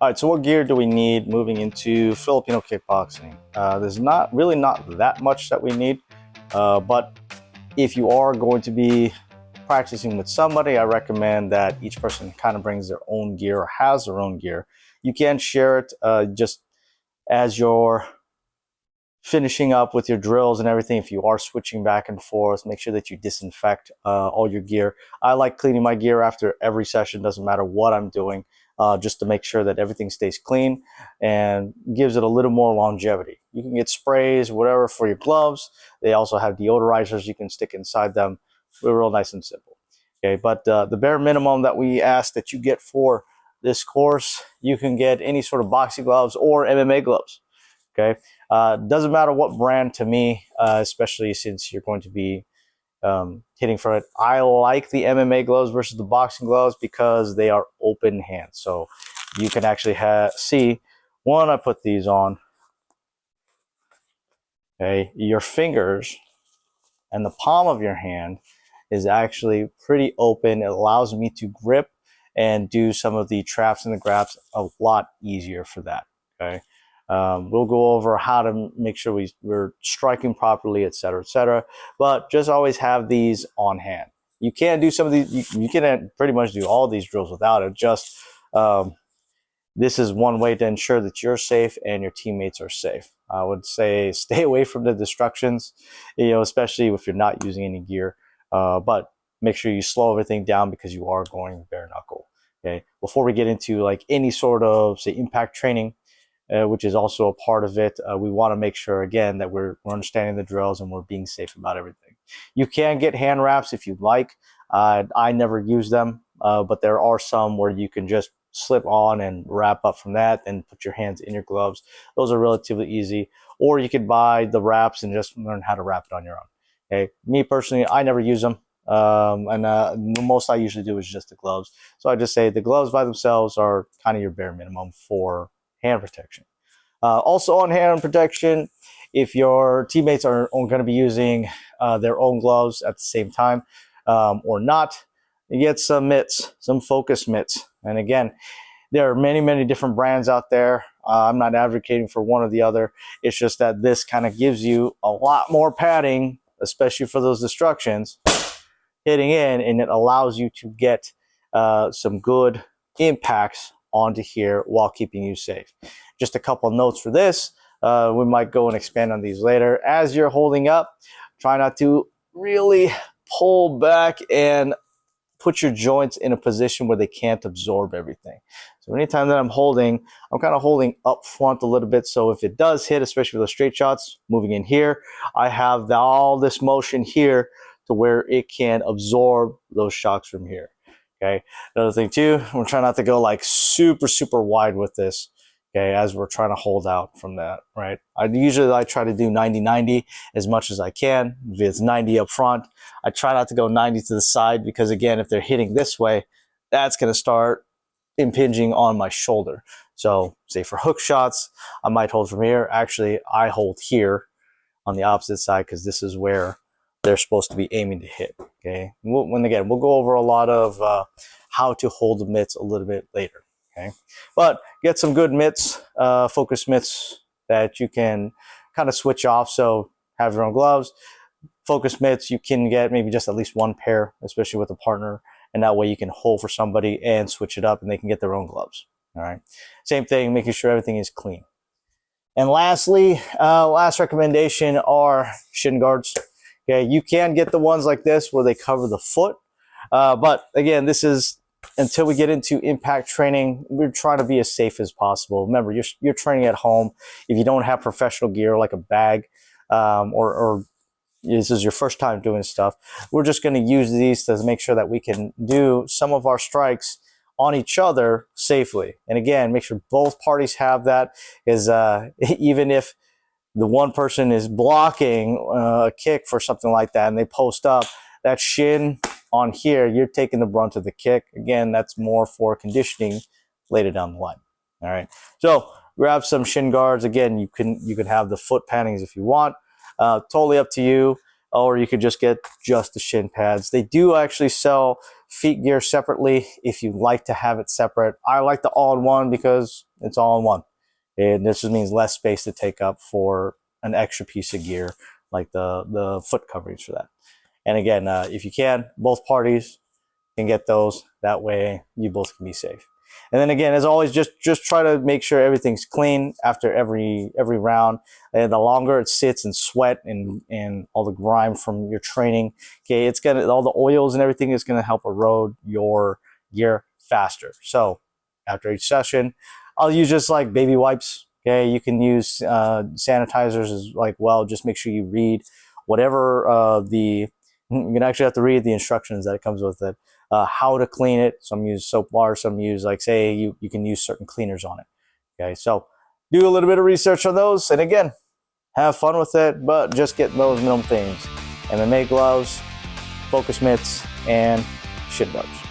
All right, so what gear do we need moving into Filipino kickboxing? There's not that much that we need, but if you are going to be practicing with somebody, I recommend that each person kind of brings their own gear or has their own gear. You can share it just as you're finishing up with your drills and everything. If you are switching back and forth, make sure that you disinfect all your gear. I like cleaning my gear after every session, doesn't matter what I'm doing, just to make sure that everything stays clean and gives it a little more longevity. You can get sprays, whatever, for your gloves. They also have deodorizers you can stick inside them. They're real nice and simple. Okay, but the bare minimum that we ask that you get for this course, you can get any sort of boxing gloves or MMA gloves. Okay, doesn't matter what brand to me, especially since you're going to be hitting for it. I like the MMA gloves versus the boxing gloves because they are open hands. So you can actually see, one, I put these on. Okay, your fingers and the palm of your hand is actually pretty open. It allows me to grip and do some of the traps and the grabs a lot easier for that. Okay. We'll go over how to make sure we're striking properly, etc. But just always have these on hand. You can't do some of these, you can pretty much do all these drills without it. Just this is one way to ensure that you're safe and your teammates are safe. I would say stay away from the distractions, especially if you're not using any gear. But make sure you slow everything down because you are going bare knuckle. Okay. Before we get into like any sort of, say, impact training, which is also a part of it, we want to make sure again that we're understanding the drills and we're being safe about everything. You can get hand wraps if you'd like. I never use them, but there are some where you can just slip on and wrap up from that and put your hands in your gloves. Those are relatively easy. Or you could buy the wraps and just learn how to wrap it on your own. Okay, me personally, I never use them. The most I usually do is just the gloves. So I just say the gloves by themselves are kind of your bare minimum for hand protection. Also on hand protection, if your teammates are going to be using their own gloves at the same time or not, you get some mitts, some focus mitts. And again, there are many different brands out there. I'm not advocating for one or the other. It's just that this kind of gives you a lot more padding, especially for those destructions hitting in, and it allows you to get some good impacts onto here while keeping you safe. Just a couple notes for this. We might go and expand on these later. As you're holding up, try not to really pull back and put your joints in a position where they can't absorb everything. So anytime that I'm holding, I'm kind of holding up front a little bit. So if it does hit, especially with the straight shots, moving in here, I have all this motion here to where it can absorb those shocks from here. Okay. Another thing too, we're trying not to go like super wide with this. Okay, as we're trying to hold out from that, right? I try to do 90-90 as much as I can. If it's 90 up front, I try not to go 90 to the side because again, if they're hitting this way, that's going to start impinging on my shoulder. So say for hook shots, I might hold from here. Actually, I hold here on the opposite side because this is where they're supposed to be aiming to hit. Okay, we'll go over a lot of how to hold the mitts a little bit later. Okay, but get some good mitts, focus mitts that you can kind of switch off. So have your own gloves, focus mitts. You can get maybe just at least one pair, especially with a partner, and that way you can hold for somebody and switch it up, and they can get their own gloves. All right, same thing, making sure everything is clean. And lastly, last recommendation are shin guards. Okay, you can get the ones like this where they cover the foot, but again, this is until we get into impact training, we're trying to be as safe as possible. Remember, you're training at home. If you don't have professional gear like a bag, or this is your first time doing stuff, we're just going to use these to make sure that we can do some of our strikes on each other safely. And again, make sure both parties have that, is even if the one person is blocking a kick for something like that and they post up, that shin on here, you're taking the brunt of the kick. Again, that's more for conditioning later down the line. All right, so grab some shin guards. Again, you can have the foot paddings if you want. Totally up to you. or you could just get just the shin pads. They do actually sell feet gear separately if you like to have it separate. I like the all-in-one because it's all-in-one. And this just means less space to take up for an extra piece of gear, like the foot coverings for that. And again, if you can, both parties can get those. That way you both can be safe. And then again, as always, just try to make sure everything's clean after every round. And the longer it sits and sweat and all the grime from your training, okay, it's gonna, all the oils and everything is gonna help erode your gear faster. So after each session, I'll use just like baby wipes. Okay, you can use sanitizers as like well. Just make sure you read whatever you're gonna actually have to read the instructions that it comes with it. How to clean it. Some use soap bars, some use, like, say you can use certain cleaners on it. Okay, so do a little bit of research on those, and again, have fun with it, but just get those minimum things: MMA gloves, focus mitts, and shin guards.